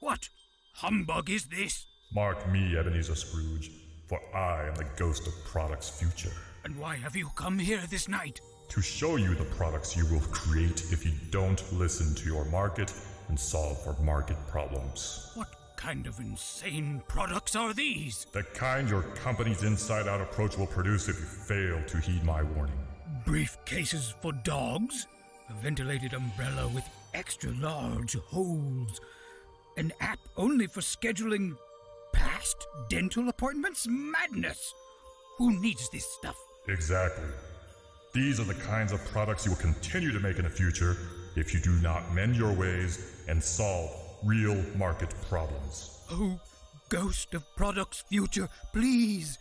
What humbug is this? Mark me, Ebenezer Scrooge, for I am the ghost of products' future. And why have you come here this night? To show you the products you will create if you don't listen to your market and solve for market problems. What kind of insane products are these? The kind your company's inside-out approach will produce if you fail to heed my warning. Briefcases for dogs? A ventilated umbrella with extra large holes? An app only for scheduling past dental appointments? Madness! Who needs this stuff? Exactly. These are the kinds of products you will continue to make in the future if you do not mend your ways and solve real market problems. Oh, ghost of products future, please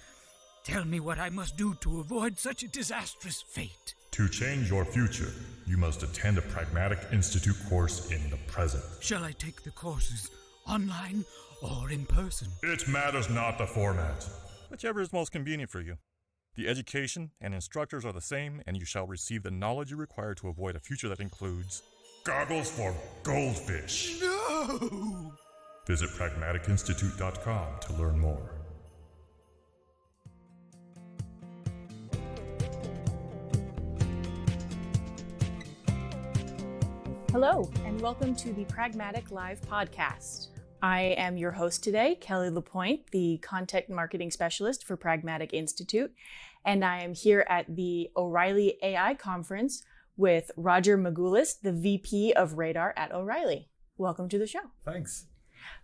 tell me what I must do to avoid such a disastrous fate. To change your future, you must attend a Pragmatic Institute course in the present. Shall I take the courses online or in person? It matters not the format. Whichever is most convenient for you. The education and instructors are the same, and you shall receive the knowledge you require to avoid a future that includes Goggles for goldfish. No! Visit pragmaticinstitute.com to learn more. Hello, and welcome to the Pragmatic Live podcast. I am your host today, Kelli Lapointe, the Content Marketing Specialist for Pragmatic Institute, and I am here at the OReilly AI Conference with Roger Megulus, the VP of Radar at O'Reilly. Welcome to the show. Thanks.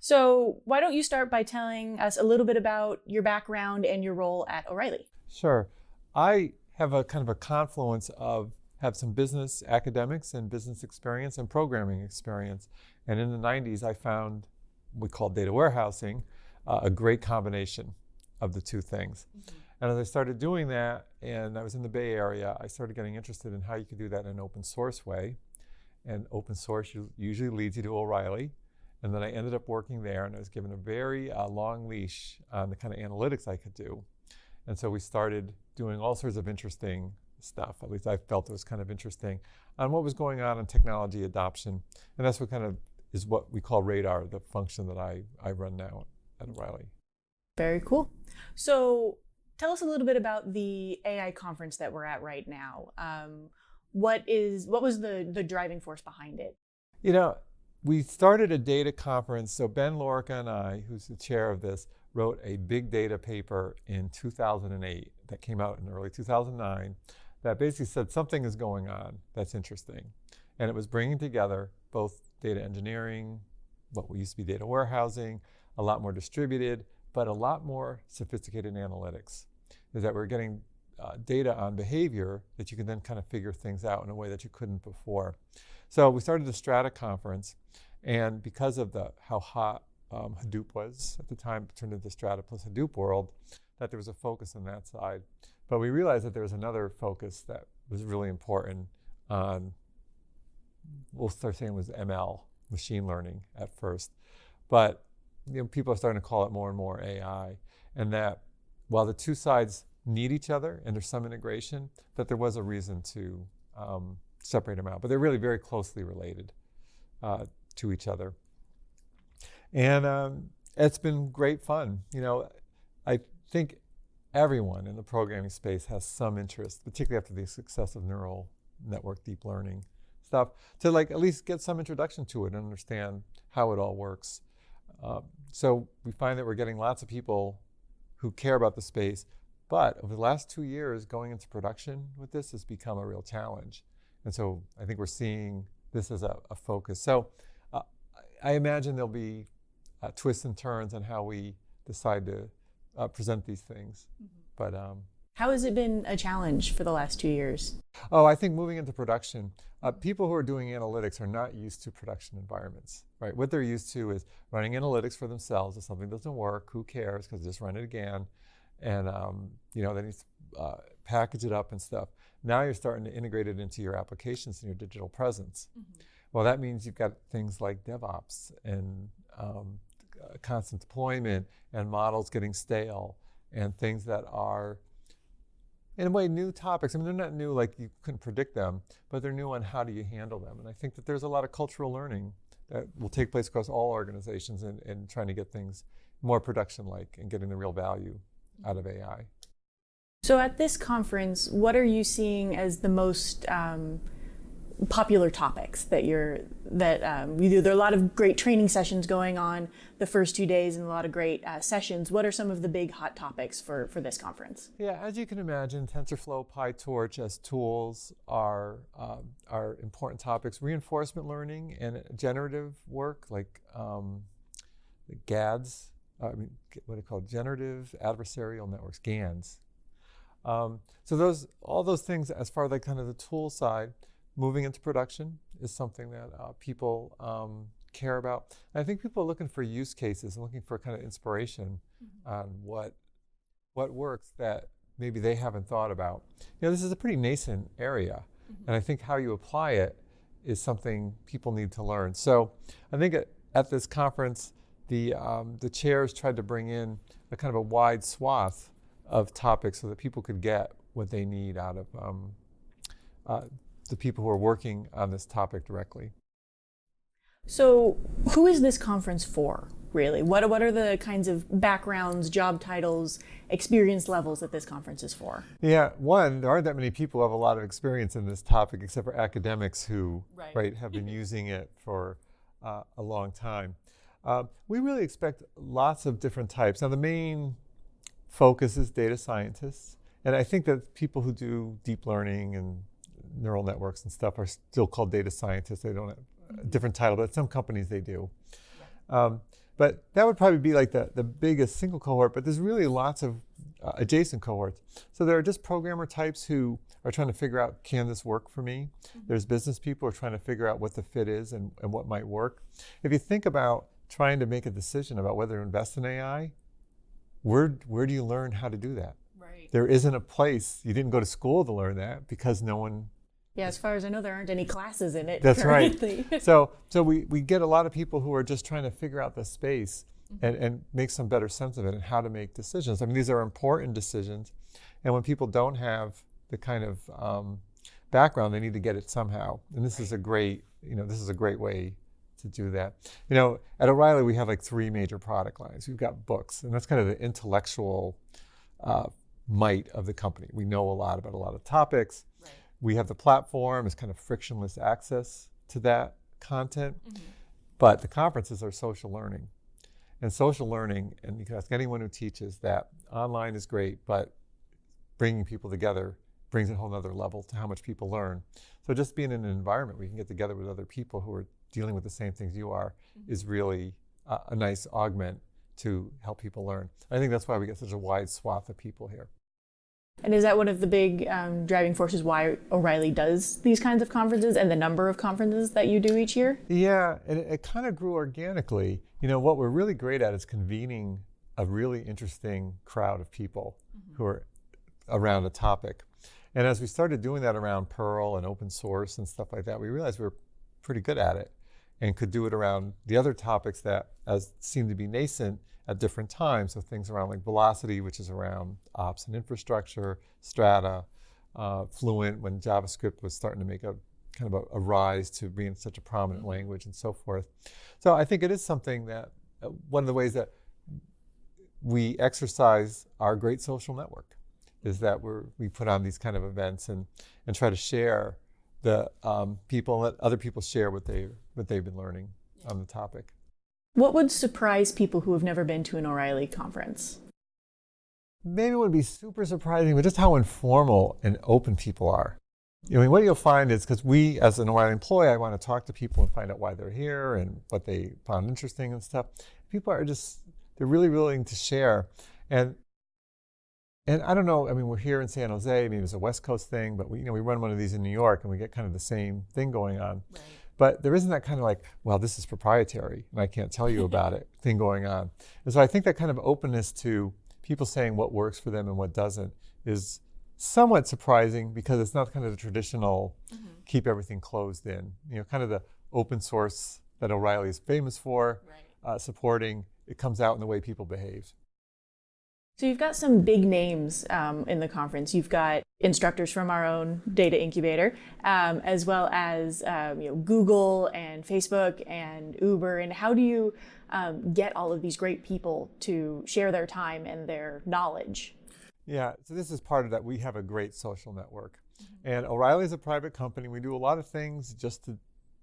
So why don't you start by telling us a little bit about your background and your role at O'Reilly? Sure. I have a kind of a confluence of have some business academics and business experience and programming experience. And in the 90s, I found we call data warehousing a great combination of the two things. Mm-hmm. And as I started doing that, and I was in the Bay Area, I started getting interested in how you could do that in an open source way. And open source usually leads you to O'Reilly. And then I ended up working there, and I was given a very long leash on the kind of analytics I could do. And so we started doing all sorts of interesting stuff, at least I felt it was kind of interesting, on what was going on in technology adoption. And that's what kind of is what we call Radar, the function that I run now at O'Reilly. Very cool. So tell us a little bit about the AI conference that we're at right now. What was the driving force behind it? You know, we started a data conference. So Ben Lorica and I, who's the chair of this, wrote a big data paper in 2008 that came out in early 2009 that basically said something is going on that's interesting. And it was bringing together both data engineering, what used to be data warehousing, a lot more distributed, but a lot more sophisticated analytics. Is that we're getting data on behavior that you can then kind of figure things out in a way that you couldn't before. So we started the Strata conference, and because of how hot Hadoop was at the time, it turned into Strata plus Hadoop world, that there was a focus on that side. But we realized that there was another focus that was really important on, we'll start saying it was ML, machine learning at first. But people are starting to call it more and more AI. And that while the two sides need each other and there's some integration, that there was a reason to separate them out. But they're really very closely related to each other. And it's been great fun. I think everyone in the programming space has some interest, particularly after the success of neural network deep learning stuff, to at least get some introduction to it and understand how it all works. So we find that we're getting lots of people who care about the space, but over the last 2 years, going into production with this has become a real challenge. And so I think we're seeing this as a focus. So I imagine there'll be twists and turns on how we decide to present these things. Mm-hmm. But how has it been a challenge for the last 2 years? I think moving into production, people who are doing analytics are not used to production environments, right? What they're used to is running analytics for themselves. If something doesn't work, who cares? Because just run it again. And then you package it up and stuff. Now you're starting to integrate it into your applications and your digital presence. Mm-hmm. Well, that means you've got things like DevOps and constant deployment and models getting stale and things that are, in a way, new topics. I mean, they're not new like you couldn't predict them, but they're new on how do you handle them. And I think that there's a lot of cultural learning that will take place across all organizations and trying to get things more production-like and getting the real value out of AI. So at this conference, what are you seeing as the most popular topics that you do? There are a lot of great training sessions going on the first 2 days and a lot of great sessions. What are some of the big hot topics for this conference? Yeah, as you can imagine, TensorFlow, PyTorch as tools are important topics. Reinforcement learning and generative work like the GADs, what are called? Generative Adversarial Networks, GANs. So all those things as far as like kind of the tool side, moving into production is something that people care about. And I think people are looking for use cases and looking for kind of inspiration on what works that maybe they haven't thought about. This is a pretty nascent area, and I think how you apply it is something people need to learn. So I think at this conference, the chairs tried to bring in a kind of a wide swath of topics so that people could get what they need out of the people who are working on this topic directly. So who is this conference for, really? What are the kinds of backgrounds, job titles, experience levels that this conference is for? Yeah, one, there aren't that many people who have a lot of experience in this topic except for academics who have been using it for a long time. We really expect lots of different types. Now the main focus is data scientists, and I think that people who do deep learning and neural networks and stuff are still called data scientists. They don't have a different title, but at some companies they do. But that would probably be like the biggest single cohort, but there's really lots of adjacent cohorts. So there are just programmer types who are trying to figure out, can this work for me? There's business people who are trying to figure out what the fit is and what might work. If you think about trying to make a decision about whether to invest in AI, where do you learn how to do that? Right. There isn't a place, you didn't go to school to learn that because no one. Yeah, as far as I know, there aren't any classes in it. That's currently. right. So we get a lot of people who are just trying to figure out the space and make some better sense of it and how to make decisions. I mean, these are important decisions. And when people don't have the kind of background, they need to get it somehow. And this is a great way to do that. At O'Reilly, we have like 3 major product lines. We've got books, and that's kind of the intellectual might of the company. We know a lot about a lot of topics. Right. We have the platform, it's kind of frictionless access to that content. But the conferences are social learning. And social learning, and you can ask anyone who teaches that online is great, but bringing people together brings a whole nother level to how much people learn. So just being in an environment where you can get together with other people who are dealing with the same things you are is really a nice augment to help people learn. I think that's why we get such a wide swath of people here. And is that one of the big driving forces why O'Reilly does these kinds of conferences and the number of conferences that you do each year? Yeah, and it kind of grew organically. What we're really great at is convening a really interesting crowd of people who are around a topic. And as we started doing that around Perl and open source and stuff like that, we realized we were pretty good at it and could do it around the other topics that seemed to be nascent at different times. So things around like Velocity, which is around ops and infrastructure, Strata, Fluent, when JavaScript was starting to make a kind of a rise to being such a prominent language and so forth. So I think it is something that, one of the ways that we exercise our great social network is that we put on these kind of events and try to share the people, let other people share what they've been learning on the topic. What would surprise people who have never been to an O'Reilly conference? Maybe it would be super surprising, but just how informal and open people are. What you'll find is, because we, as an O'Reilly employee, I want to talk to people and find out why they're here and what they found interesting and stuff. People are they're really willing to share. And I don't know, we're here in San Jose, maybe it's a West Coast thing, but we run one of these in New York and we get kind of the same thing going on. Right. But there isn't that kind of like, well, this is proprietary and I can't tell you about it thing going on. And so I think that kind of openness to people saying what works for them and what doesn't is somewhat surprising, because it's not kind of the traditional keep everything closed in. Kind of the open source that O'Reilly is famous for, supporting, it comes out in the way people behave. So you've got some big names in the conference. You've got instructors from our own data incubator, as well as Google and Facebook and Uber. And how do you get all of these great people to share their time and their knowledge? Yeah, so this is part of that. We have a great social network. And O'Reilly is a private company. We do a lot of things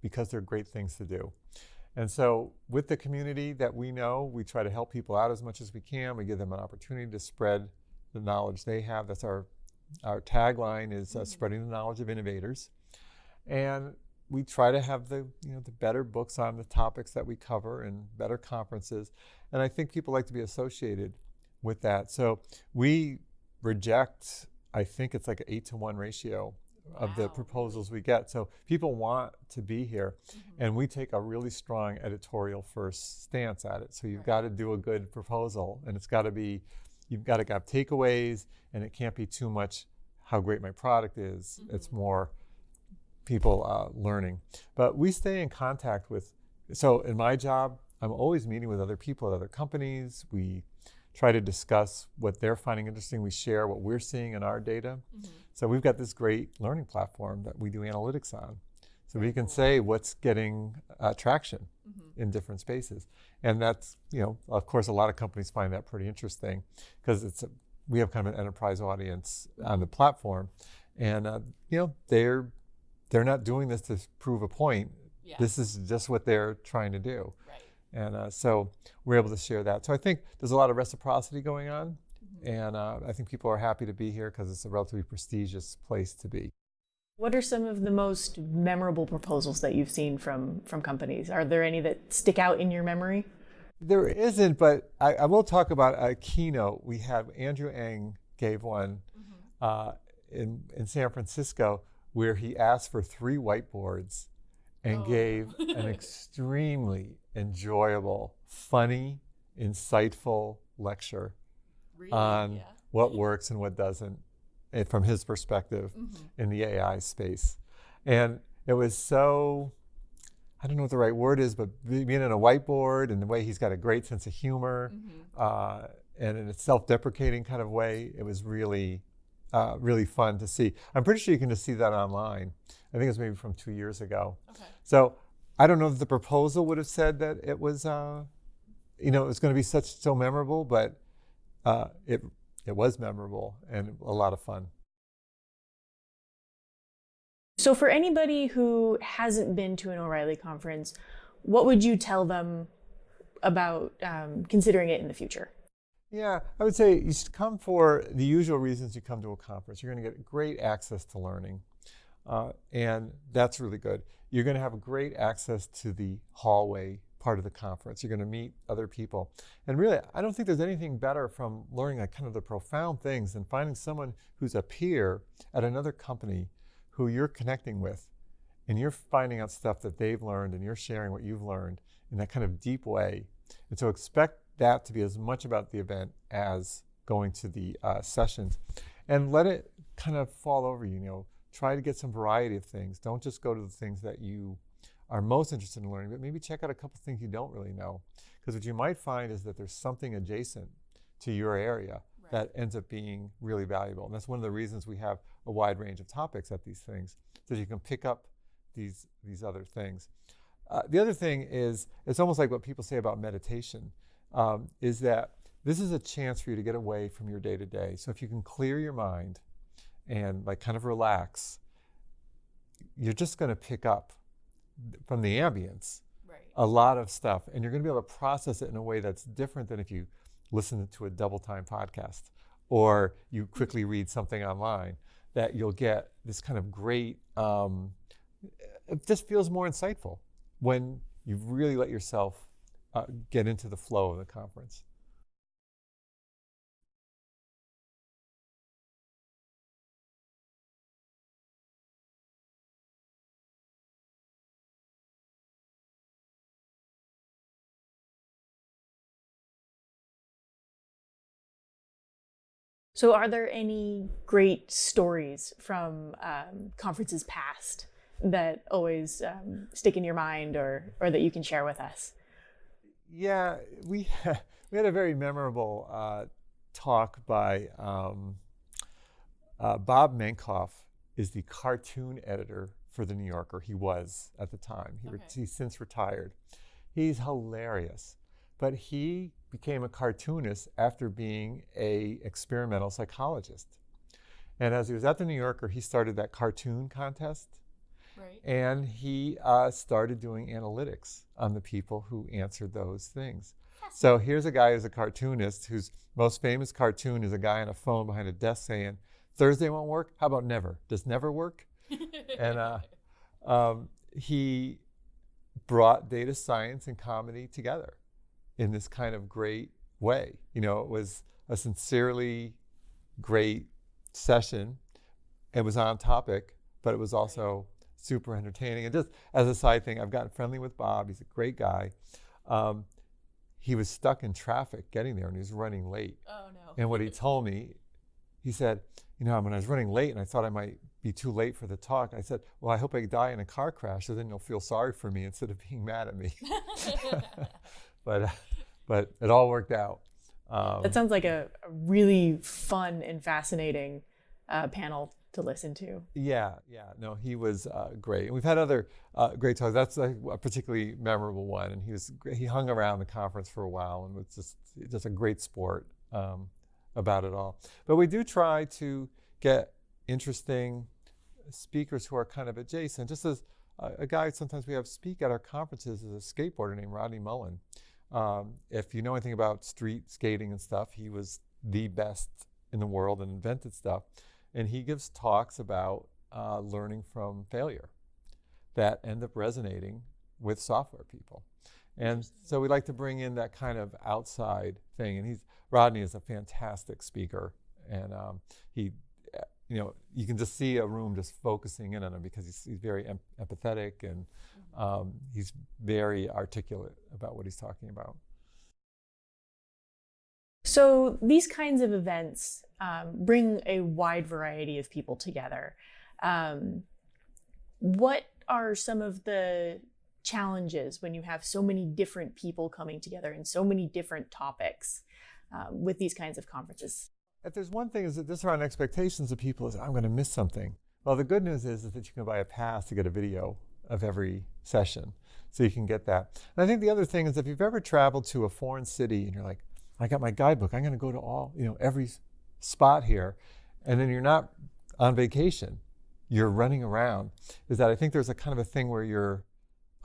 because they're great things to do. And so with the community that we know, we try to help people out as much as we can. We give them an opportunity to spread the knowledge they have. That's our tagline is spreading the knowledge of innovators. And we try to have the better books on the topics that we cover and better conferences. And I think people like to be associated with that. So we reject, I think it's like an 8-to-1 ratio of the proposals we get. So people want to be here, and we take a really strong editorial first stance at it. So you've got to do a good proposal, and you've got to have takeaways, and it can't be too much how great my product is. It's more people learning. But we stay in contact so in my job, I'm always meeting with other people at other companies. We try to discuss what they're finding interesting. We share what we're seeing in our data. So we've got this great learning platform that we do analytics on. So we can say what's getting traction in different spaces. And that's, of course, a lot of companies find that pretty interesting because we have kind of an enterprise audience on the platform. And, they're not doing this to prove a point. Yeah. This is just what they're trying to do. Right. And so we're able to share that. So I think there's a lot of reciprocity going on. And I think people are happy to be here because it's a relatively prestigious place to be. What are some of the most memorable proposals that you've seen from companies? Are there any that stick out in your memory? There isn't, but I will talk about a keynote. We have Andrew Ng gave one in San Francisco where he asked for 3 whiteboards and gave an extremely enjoyable, funny, insightful lecture on what works and what doesn't from his perspective in the AI space. And it was so, I don't know what the right word is, but being in a whiteboard and the way he's got a great sense of humor and in a self-deprecating kind of way, it was really, really fun to see. I'm pretty sure you can just see that online. I think it was maybe from 2 years ago. Okay. So I don't know if the proposal would have said that it was, it was going to be so memorable, but it was memorable and a lot of fun. So for anybody who hasn't been to an O'Reilly conference, what would you tell them about considering it in the future? Yeah, I would say you should come for the usual reasons you come to a conference. You're going to get great access to learning, and that's really good. You're going to have great access to the hallway part of the conference. You're going to meet other people. And really, I don't think there's anything better from learning kind of the profound things than finding someone who's a peer at another company who you're connecting with, and you're finding out stuff that they've learned and you're sharing what you've learned in that kind of deep way. And so expect that to be as much about the event as going to the sessions, and let it kind of fall over you. Try to get some variety of things. Don't just go to the things that you are most interested in learning, but maybe check out a couple things you don't really know. Because what you might find is that there's something adjacent to your area that ends up being really valuable. And that's one of the reasons we have a wide range of topics at these things, so you can pick up these other things. The other thing is, it's almost like what people say about meditation, is that this is a chance for you to get away from your day-to-day. So if you can clear your mind and kind of relax, you're just going to pick up from the ambience a lot of stuff, and you're going to be able to process it in a way that's different than if you listen to a double-time podcast or you quickly read something online. That you'll get this kind of great, it just feels more insightful when you really let yourself get into the flow of the conference. So are there any great stories from conferences past that always stick in your mind or that you can share with us? Yeah, we had a very memorable talk by Bob Menkoff is the cartoon editor for The New Yorker. He was at the time. He's since retired. He's hilarious. But he became a cartoonist after being a experimental psychologist. And as he was at The New Yorker, he started that cartoon contest. Right. And he started doing analytics on the people who answered those things. So here's a guy who's a cartoonist whose most famous cartoon is a guy on a phone behind a desk saying, Thursday won't work? How about never? Does never work? And he brought data science and comedy together in this kind of great way. You know, it was a sincerely great session. It was on topic, but it was also super entertaining. And just as a side thing, I've gotten friendly with Bob. He's a great guy. He was stuck in traffic getting there and he was running late. Oh, no. And what he told me, he said, you know, when I was running late and I thought I might be too late for the talk, I said, well, I hope I die in a car crash so then you'll feel sorry for me instead of being mad at me. But it all worked out. That sounds like a really fun and fascinating panel to listen to. Yeah. No, he was great. And we've had other great talks. That's a particularly memorable one. And he hung around the conference for a while and was just a great sport about it all. But we do try to get interesting speakers who are kind of adjacent. Just as a guy sometimes we have speak at our conferences is a skateboarder named Rodney Mullen. If you know anything about street skating and stuff, he was the best in the world and invented stuff. And he gives talks about learning from failure that end up resonating with software people. And so we like to bring in that kind of outside thing. And Rodney is a fantastic speaker. And he, you know, you can just see a room just focusing in on him because he's very empathetic and he's very articulate about what he's talking about. So these kinds of events bring a wide variety of people together. What are some of the challenges when you have so many different people coming together and so many different topics with these kinds of conferences? If there's one thing is that this around expectations of people is I'm going to miss something. Well, the good news is that you can buy a pass to get a video of every session, so you can get that. And I think the other thing is if you've ever traveled to a foreign city and you're like, I got my guidebook, I'm going to go to every spot here, and then you're not on vacation, you're running around, is that I think there's a kind of a thing where you're,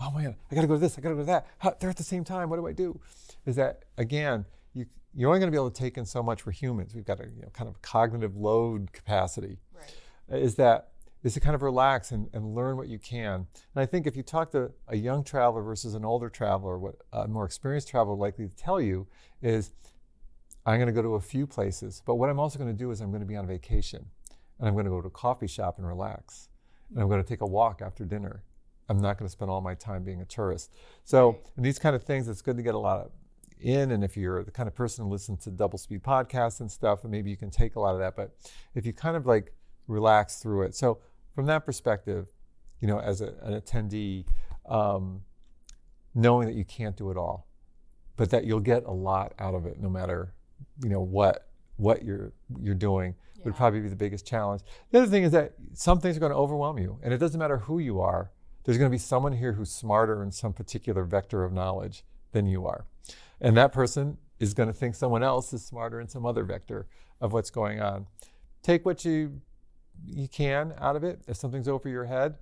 oh man, I got to go to this, I got to go to that. They're at the same time, what do I do? Is that, again, you're only going to be able to take in so much. We're humans. We've got a kind of cognitive load capacity. Right. Is to kind of relax and learn what you can. And I think if you talk to a young traveler versus an older traveler, what a more experienced traveler likely to tell you is, I'm going to go to a few places, but what I'm also going to do is I'm going to be on vacation, and I'm going to go to a coffee shop and relax, and I'm going to take a walk after dinner. I'm not going to spend all my time being a tourist. So in these kind of things, it's good to get a lot of in, and if you're the kind of person who listens to double speed podcasts and stuff, and maybe you can take a lot of that, but if you kind of like relax through it. So from that perspective, you know, as an attendee, knowing that you can't do it all, but that you'll get a lot out of it no matter, you know, what you're doing would probably be the biggest challenge. The other thing is that some things are going to overwhelm you, and it doesn't matter who you are. There's going to be someone here who's smarter in some particular vector of knowledge than you are. And that person is going to think someone else is smarter in some other vector of what's going on. Take what you can out of it. If something's over your head,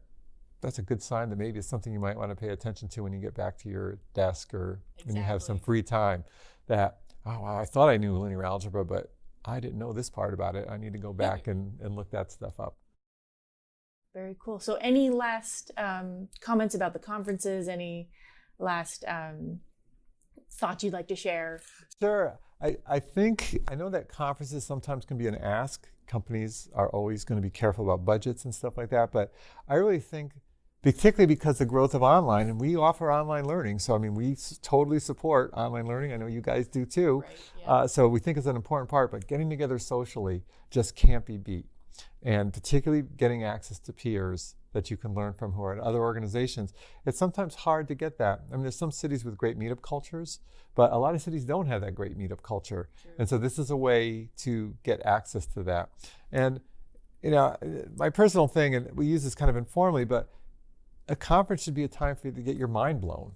that's a good sign that maybe it's something you might want to pay attention to when you get back to your desk or when you have some free time. That, oh, wow, I thought I knew linear algebra, but I didn't know this part about it. I need to go back and look that stuff up. Very cool. So any last comments about the conferences? Any last thoughts you'd like to share? Sure. I think, I know that conferences sometimes can be an ask. Companies are always going to be careful about budgets and stuff like that. But I really think, particularly because the growth of online, and we offer online learning. So, I mean, we totally support online learning. I know you guys do too. Right, yeah. So we think it's an important part, but getting together socially just can't be beat. And particularly getting access to peers that you can learn from who are in other organizations. It's sometimes hard to get that. I mean, there's some cities with great meetup cultures, but a lot of cities don't have that great meetup culture. Sure. And so this is a way to get access to that. And my personal thing, and we use this kind of informally, but a conference should be a time for you to get your mind blown.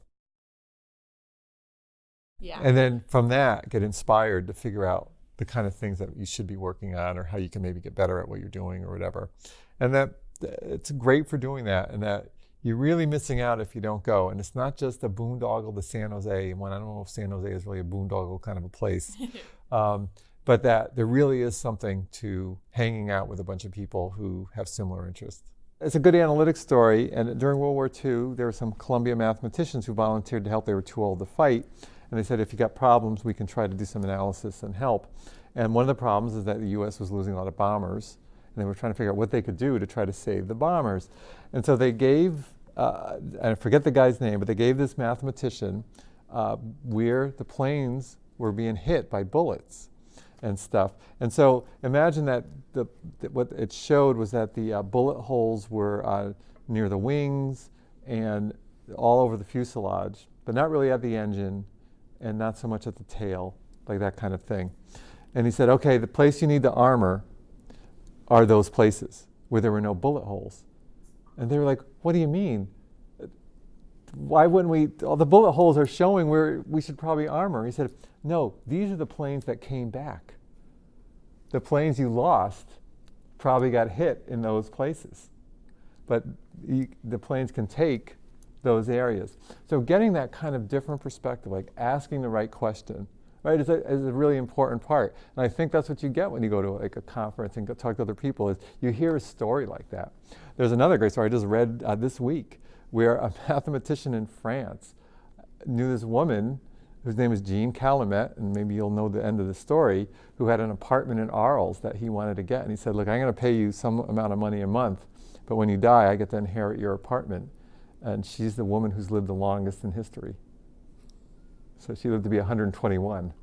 Yeah. And then from that, get inspired to figure out the kind of things that you should be working on, or how you can maybe get better at what you're doing or whatever. And that it's great for doing that, and that you're really missing out if you don't go. And it's not just a boondoggle to San Jose. When I don't know if San Jose is really a boondoggle kind of a place, but that there really is something to hanging out with a bunch of people who have similar interests. It's a good analytics story, and during World War II, there were some Columbia mathematicians who volunteered to help. They were too old to fight. And they said, if you got problems, we can try to do some analysis and help. And one of the problems is that the US was losing a lot of bombers, and they were trying to figure out what they could do to try to save the bombers. And so they gave, I forget the guy's name, but they gave this mathematician where the planes were being hit by bullets and stuff. And so imagine that what it showed was that the bullet holes were near the wings and all over the fuselage, but not really at the engine, and not so much at the tail, like that kind of thing. And he said, okay, the place you need to armor are those places where there were no bullet holes. And they were like, what do you mean? Why wouldn't we, all the bullet holes are showing where we should probably armor. He said, no, these are the planes that came back. The planes you lost probably got hit in those places. But the planes can take those areas. So getting that kind of different perspective, like asking the right question, right, is a really important part. And I think that's what you get when you go to like a conference and go talk to other people, is you hear a story like that. There's another great story I just read this week, where a mathematician in France knew this woman whose name is Jean Calumet, and maybe you'll know the end of the story, who had an apartment in Arles that he wanted to get. And he said, look, I'm going to pay you some amount of money a month, but when you die, I get to inherit your apartment. And she's the woman who's lived the longest in history. So she lived to be 121,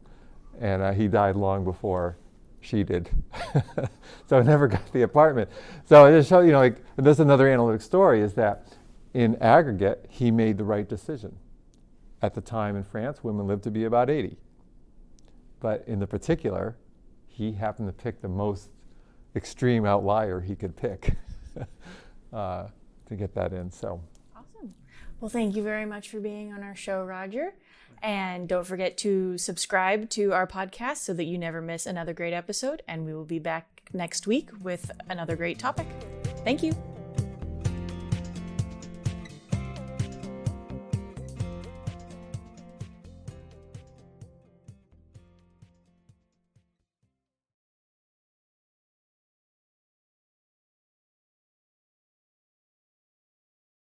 and he died long before she did. So I never got the apartment. So I just show like that's another analytic story, is that in aggregate, he made the right decision. At the time in France, women lived to be about 80. But in the particular, he happened to pick the most extreme outlier he could pick to get that in. So. Awesome. Well, thank you very much for being on our show, Roger. And don't forget to subscribe to our podcast so that you never miss another great episode. And we will be back next week with another great topic. Thank you.